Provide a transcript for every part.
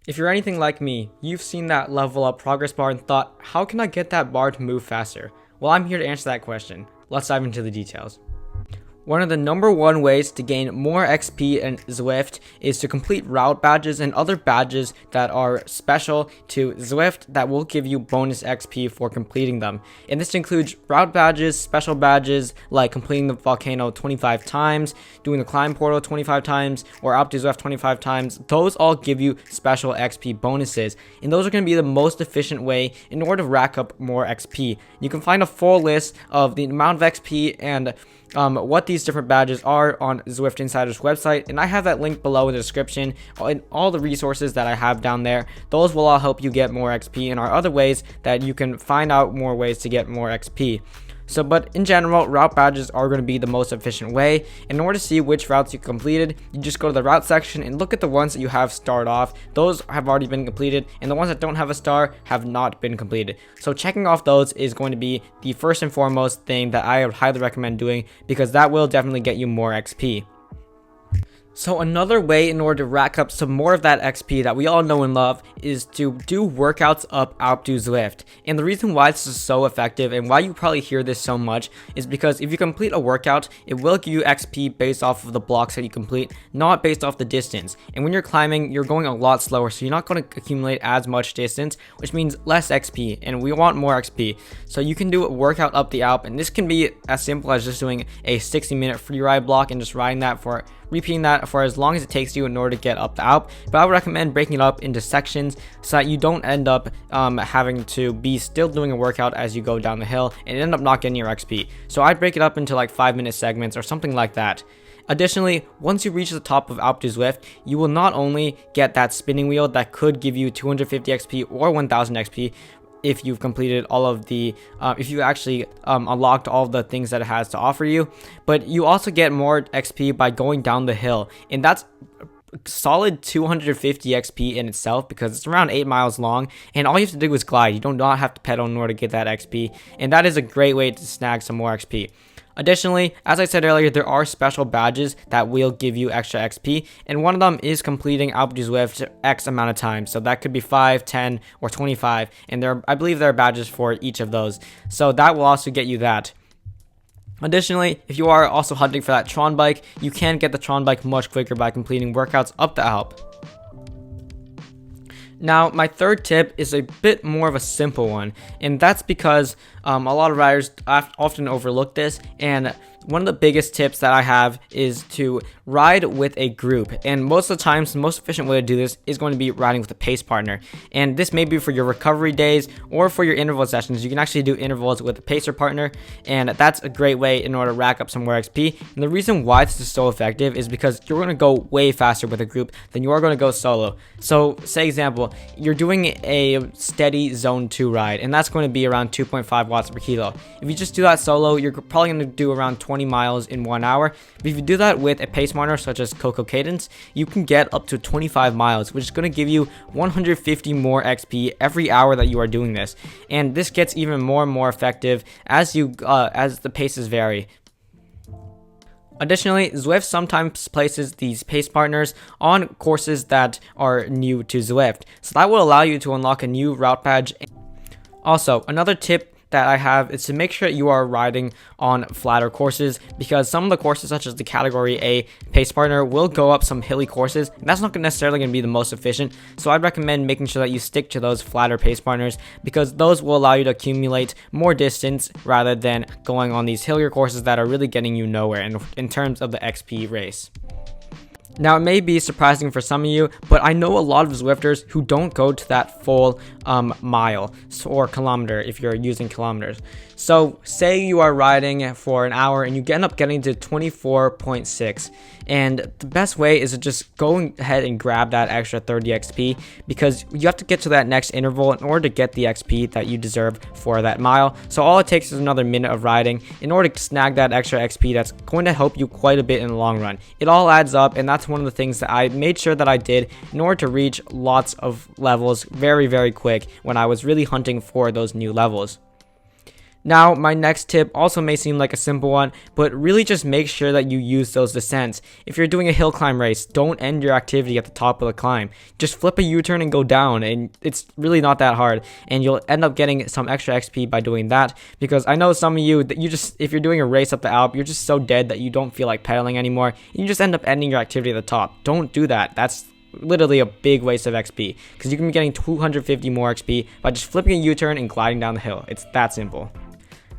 If you're anything like me, you've seen that level up progress bar and thought, how can I get that bar to move faster? Well, I'm here to answer that question. Let's dive into the details. One of the number one ways to gain more XP in Zwift is to complete route badges and other badges that are special to Zwift that will give you bonus XP for completing them. And this includes route badges, special badges like completing the volcano 25 times, doing the climb portal 25 times, or up to Zwift 25 times. Those all give you special XP bonuses, and those are going to be the most efficient way in order to rack up more XP. You can find a full list of the amount of XP and what these different badges are on Zwift Insider's website, and I have that link below in the description and all the resources that I have down there. Those will all help you get more XP and are other ways that you can find out more ways to get more XP. But in general, route badges are going to be the most efficient way. In order to see which routes you completed, you just go to the route section and look at the ones that you have starred off. Those have already been completed, and the ones that don't have a star have not been completed. So checking off those is going to be the first and foremost thing that I would highly recommend doing, because that will definitely get you more XP. So another way in order to rack up some more of that XP that we all know and love is to do workouts up to Zwift. And the reason why this is so effective and why you probably hear this so much is because if you complete a workout, it will give you XP based off of the blocks that you complete, not based off the distance. And when you're climbing, you're going a lot slower, so you're not going to accumulate as much distance, which means less XP, and we want more XP. So you can do a workout up the Alp, and this can be as simple as just doing a 60-minute free ride block and just riding that repeating that for as long as it takes you in order to get up the Alp. But I would recommend breaking it up into sections so that you don't end up having to be still doing a workout as you go down the hill and end up not getting your XP. So I'd break it up into like 5-minute segments or something like that. Additionally, once you reach the top of Alp to Zwift, you will not only get that spinning wheel that could give you 250 XP or 1000 XP, if you've completed all of the if you actually unlocked all of the things that it has to offer you, but you also get more XP by going down the hill, and that's solid 250 XP in itself because it's around 8 miles long, and all you have to do is glide. You do not have to pedal in order to get that XP, and that is a great way to snag some more XP. Additionally, as I said earlier, there are special badges that will give you extra XP, and one of them is completing Alp to Zwift X amount of times. So that could be 5, 10, or 25, and I believe there are badges for each of those. So that will also get you that. Additionally, if you are also hunting for that Tron bike, you can get the Tron bike much quicker by completing workouts up the Alp. Now, my third tip is a bit more of a simple one, and that's because a lot of riders often overlook this, and one of the biggest tips that I have is to ride with a group. And most of the times, the most efficient way to do this is going to be riding with a pace partner. And this may be for your recovery days or for your interval sessions. You can actually do intervals with a pacer partner, and that's a great way in order to rack up some more XP. And the reason why this is so effective is because you're going to go way faster with a group than you are going to go solo. So, say example, you're doing a steady zone 2 ride, and that's going to be around 2.5 watts per kilo. If you just do that solo, you're probably going to do around 20 miles in 1 hour. But if you do that with a pace partner such as Coco Cadence, you can get up to 25 miles, which is going to give you 150 more XP every hour that you are doing this. And this gets even more and more effective as the paces vary. Additionally, Zwift sometimes places these pace partners on courses that are new to Zwift, so that will allow you to unlock a new route badge. Also, another tip that I have is to make sure you are riding on flatter courses, because some of the courses such as the category A pace partner will go up some hilly courses, and that's not necessarily going to be the most efficient. So I'd recommend making sure that you stick to those flatter pace partners, because those will allow you to accumulate more distance rather than going on these hillier courses that are really getting you nowhere in terms of the XP race. Now, it may be surprising for some of you, but I know a lot of Zwifters who don't go to that full mile or kilometer if you're using kilometers. So say you are riding for an hour and you end up getting to 24.6, and the best way is to just go ahead and grab that extra 30 XP, because you have to get to that next interval in order to get the XP that you deserve for that mile. So all it takes is another minute of riding in order to snag that extra XP that's going to help you quite a bit in the long run. It all adds up, and that's one of the things that I made sure that I did in order to reach lots of levels very, very quick when I was really hunting for those new levels. Now, my next tip also may seem like a simple one, but really just make sure that you use those descents. If you're doing a hill climb race, don't end your activity at the top of the climb. Just flip a U-turn and go down, and it's really not that hard, and you'll end up getting some extra XP by doing that, because I know some of you, that if you're doing a race up the Alp, you're just so dead that you don't feel like pedaling anymore, and you just end up ending your activity at the top. Don't do that. That's literally a big waste of XP, because you can be getting 250 more XP by just flipping a U-turn and gliding down the hill. It's that simple.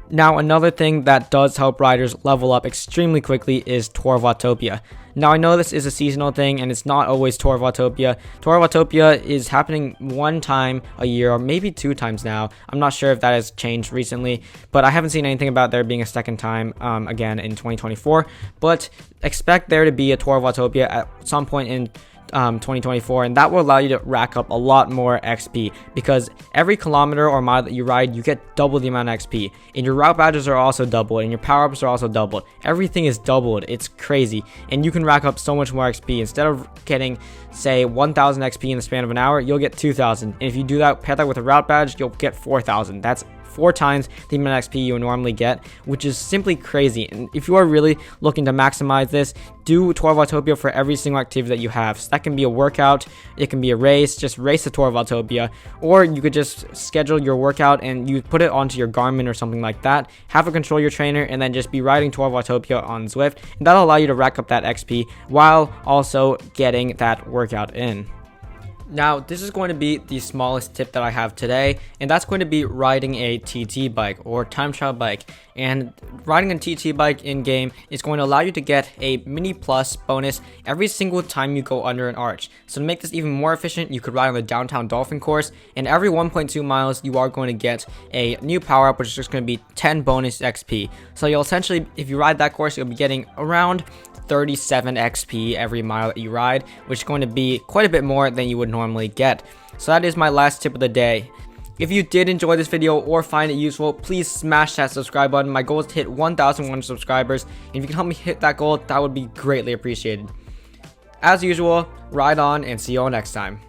Now, another thing that does help riders level up extremely quickly is TovAtopia. Now, I know this is a seasonal thing and it's not always TovAtopia. TovAtopia is happening one time a year, or maybe 2 times now. I'm not sure if that has changed recently, but I haven't seen anything about there being a second time again in 2024. But expect there to be a TovAtopia at some point in 2024, and that will allow you to rack up a lot more XP, because every kilometer or mile that you ride, you get double the amount of XP, and your route badges are also doubled, and your power-ups are also doubled. Everything is doubled. It's crazy, and you can rack up so much more XP. Instead of getting, say, 1000 XP in the span of an hour, you'll get 2000, and if you do that, pair that with a route badge, you'll get 4000. That's 4 times the amount of XP you would normally get, which is simply crazy. And if you are really looking to maximize this, do TovAtopia for every single activity that you have. So that can be a workout, it can be a race, just race the TovAtopia, or you could just schedule your workout and you put it onto your Garmin or something like that, have it control your trainer, and then just be riding TovAtopia on Zwift, and that'll allow you to rack up that XP while also getting that workout in. Now, this is going to be the smallest tip that I have today, and that's going to be riding a TT bike or time trial bike. And riding a TT bike in game is going to allow you to get a mini plus bonus every single time you go under an arch. So to make this even more efficient, you could ride on the downtown Dolphin course, and every 1.2 miles you are going to get a new power up, which is just going to be 10 bonus XP. So you'll essentially, if you ride that course, you'll be getting around 37 XP every mile that you ride, which is going to be quite a bit more than you would normally get. So that is my last tip of the day. If you did enjoy this video or find it useful, please smash that subscribe button. My goal is to hit 1,100 subscribers, and if you can help me hit that goal, that would be greatly appreciated. As usual, ride on and see you all next time.